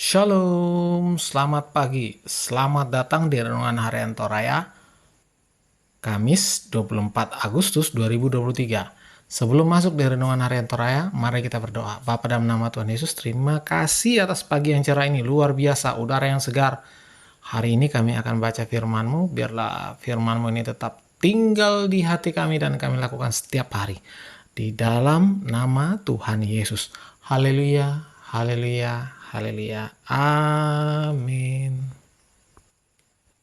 Shalom, selamat pagi. Selamat datang di Renungan Harian Toraya, Kamis 24 Agustus 2023. Sebelum masuk di Renungan Harian Toraya, mari kita berdoa. Bapa dalam nama Tuhan Yesus, terima kasih atas pagi yang cerah ini. Luar biasa, udara yang segar. Hari ini kami akan baca firman-Mu. Biarlah firman-Mu ini tetap tinggal di hati kami dan kami lakukan setiap hari. Di dalam nama Tuhan Yesus. Haleluya, haleluya, haleluya. Amin.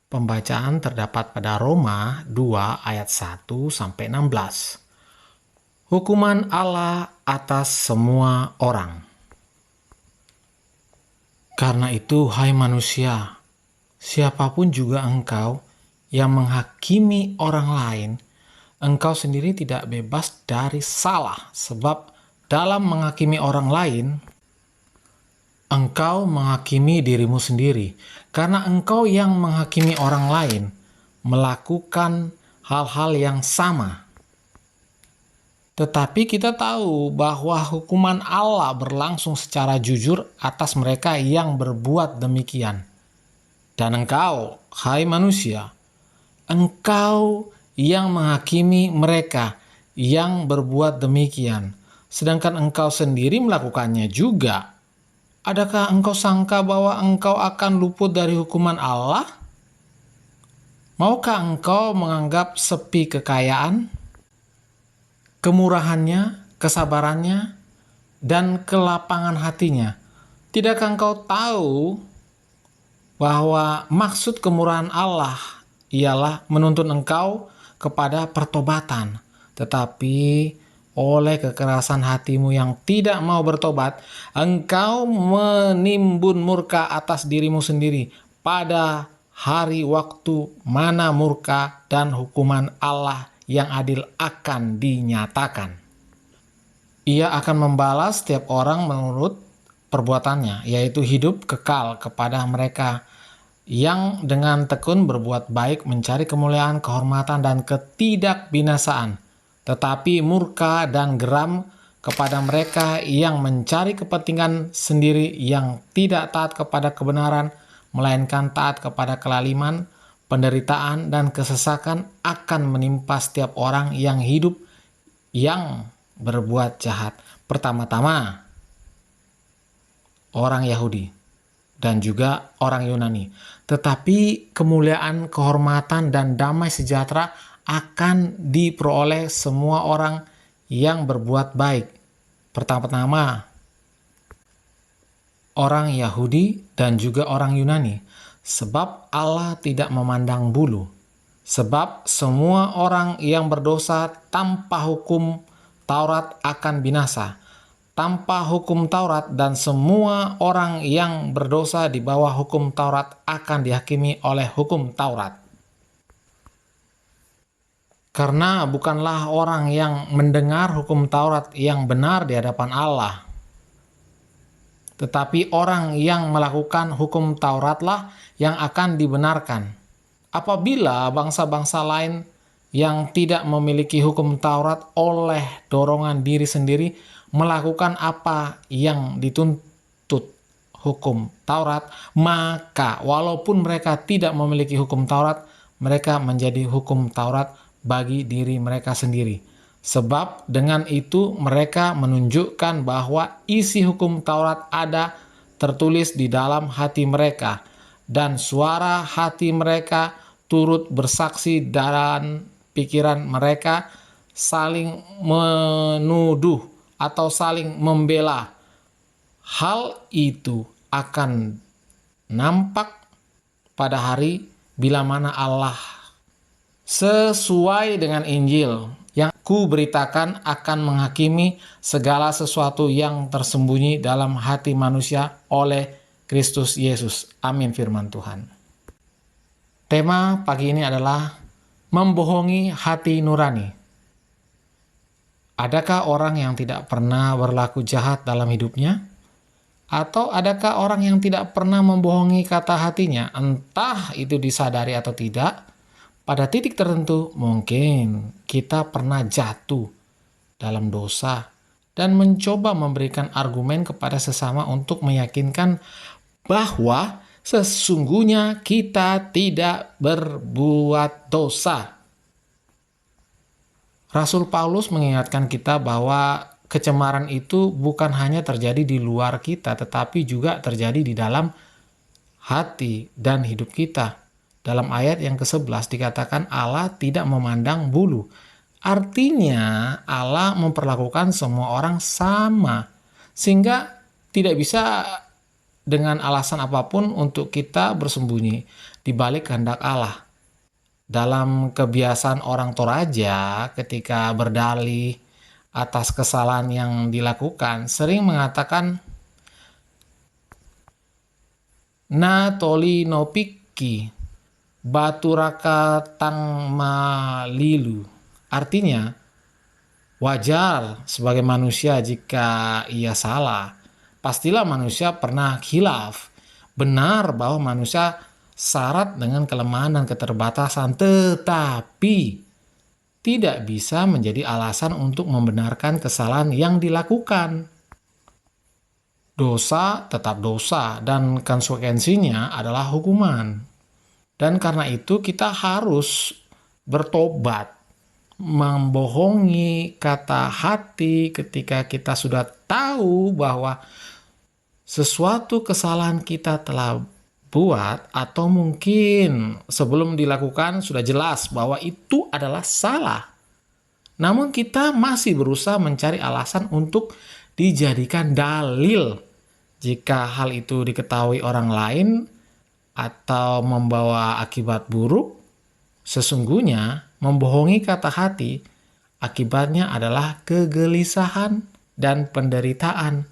Pembacaan terdapat pada Roma 2 ayat 1 sampai 16. Hukuman Allah atas semua orang. Karena itu, hai manusia, siapapun juga engkau yang menghakimi orang lain, engkau sendiri tidak bebas dari salah, sebab dalam menghakimi orang lain, engkau menghakimi dirimu sendiri, karena engkau yang menghakimi orang lain melakukan hal-hal yang sama. Tetapi kita tahu bahwa hukuman Allah berlangsung secara jujur atas mereka yang berbuat demikian. Dan engkau, hai manusia, engkau yang menghakimi mereka yang berbuat demikian, sedangkan engkau sendiri melakukannya juga. Adakah engkau sangka bahwa engkau akan luput dari hukuman Allah? Maukah engkau menganggap sepi kekayaan, kemurahannya, kesabarannya, dan kelapangan hatinya? Tidakkah engkau tahu bahwa maksud kemurahan Allah ialah menuntun engkau kepada pertobatan, tetapi oleh kekerasan hatimu yang tidak mau bertobat, engkau menimbun murka atas dirimu sendiri pada hari waktu mana murka dan hukuman Allah yang adil akan dinyatakan. Ia akan membalas setiap orang menurut perbuatannya, yaitu hidup kekal kepada mereka yang dengan tekun berbuat baik, mencari kemuliaan, kehormatan, dan ketidakbinasaan, tetapi murka dan geram kepada mereka yang mencari kepentingan sendiri, yang tidak taat kepada kebenaran, melainkan taat kepada kelaliman, penderitaan, dan kesesakan akan menimpa setiap orang yang hidup yang berbuat jahat. Pertama-tama orang Yahudi dan juga orang Yunani. Tetapi kemuliaan, kehormatan, dan damai sejahtera akan diperoleh semua orang yang berbuat baik. Pertama-tama orang Yahudi dan juga orang Yunani. Sebab Allah tidak memandang bulu. Sebab semua orang yang berdosa tanpa hukum Taurat akan binasa. Tanpa hukum Taurat, dan semua orang yang berdosa di bawah hukum Taurat akan dihakimi oleh hukum Taurat. Karena bukanlah orang yang mendengar hukum Taurat yang benar di hadapan Allah, tetapi orang yang melakukan hukum Tauratlah yang akan dibenarkan. Apabila bangsa-bangsa lain yang tidak memiliki hukum Taurat oleh dorongan diri sendiri melakukan apa yang dituntut hukum Taurat, maka walaupun mereka tidak memiliki hukum Taurat, mereka menjadi hukum Taurat bagi diri mereka sendiri. Sebab dengan itu mereka menunjukkan bahwa isi hukum Taurat ada tertulis di dalam hati mereka, dan suara hati mereka turut bersaksi, dan pikiran mereka saling menuduh atau saling membela. Hal itu akan nampak pada hari bila mana Allah sesuai dengan Injil yang kuberitakan akan menghakimi segala sesuatu yang tersembunyi dalam hati manusia oleh Kristus Yesus. Amin firman Tuhan. Tema pagi ini adalah membohongi hati nurani. Adakah orang yang tidak pernah berlaku jahat dalam hidupnya? Atau adakah orang yang tidak pernah membohongi kata hatinya? Entah itu disadari atau tidak, pada titik tertentu mungkin kita pernah jatuh dalam dosa dan mencoba memberikan argumen kepada sesama untuk meyakinkan bahwa sesungguhnya kita tidak berbuat dosa. Rasul Paulus mengingatkan kita bahwa kecemaran itu bukan hanya terjadi di luar kita, tetapi juga terjadi di dalam hati dan hidup kita. Dalam ayat yang ke-11 dikatakan Allah tidak memandang bulu. Artinya Allah memperlakukan semua orang sama, sehingga tidak bisa dengan alasan apapun untuk kita bersembunyi di balik kehendak Allah. Dalam kebiasaan orang Toraja ketika berdalih atas kesalahan yang dilakukan, sering mengatakan na toli no piki baturaka tang malilu. Artinya, wajar sebagai manusia jika ia salah. Pastilah manusia pernah khilaf. Benar bahwa manusia syarat dengan kelemahan dan keterbatasan, tetapi tidak bisa menjadi alasan untuk membenarkan kesalahan yang dilakukan. Dosa tetap dosa dan konsekuensinya adalah hukuman. Dan karena itu kita harus bertobat, membohongi kata hati ketika kita sudah tahu bahwa sesuatu kesalahan kita telah buat, atau mungkin sebelum dilakukan sudah jelas bahwa itu adalah salah. Namun kita masih berusaha mencari alasan untuk dijadikan dalil jika hal itu diketahui orang lain atau membawa akibat buruk. Sesungguhnya membohongi kata hati akibatnya adalah kegelisahan dan penderitaan.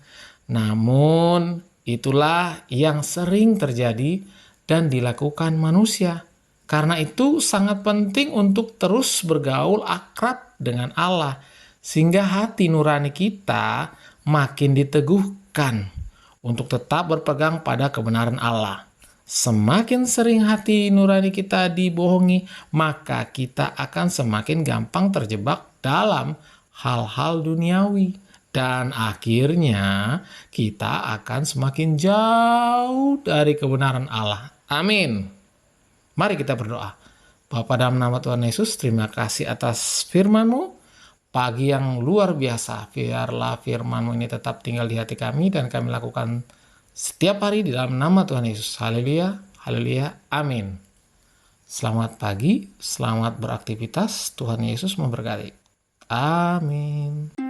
Namun itulah yang sering terjadi dan dilakukan manusia. Karena itu sangat penting untuk terus bergaul akrab dengan Allah, sehingga hati nurani kita makin diteguhkan untuk tetap berpegang pada kebenaran Allah. Semakin sering hati nurani kita dibohongi, maka kita akan semakin gampang terjebak dalam hal-hal duniawi. Dan akhirnya kita akan semakin jauh dari kebenaran Allah. Amin. Mari kita berdoa. Bapa, dalam nama Tuhan Yesus, terima kasih atas firman-Mu. Pagi yang luar biasa, biarlah firman-Mu ini tetap tinggal di hati kami dan kami lakukan setiap hari di dalam nama Tuhan Yesus. Haleluya, haleluya, amin. Selamat pagi, selamat beraktivitas. Tuhan Yesus memberkati. Amin.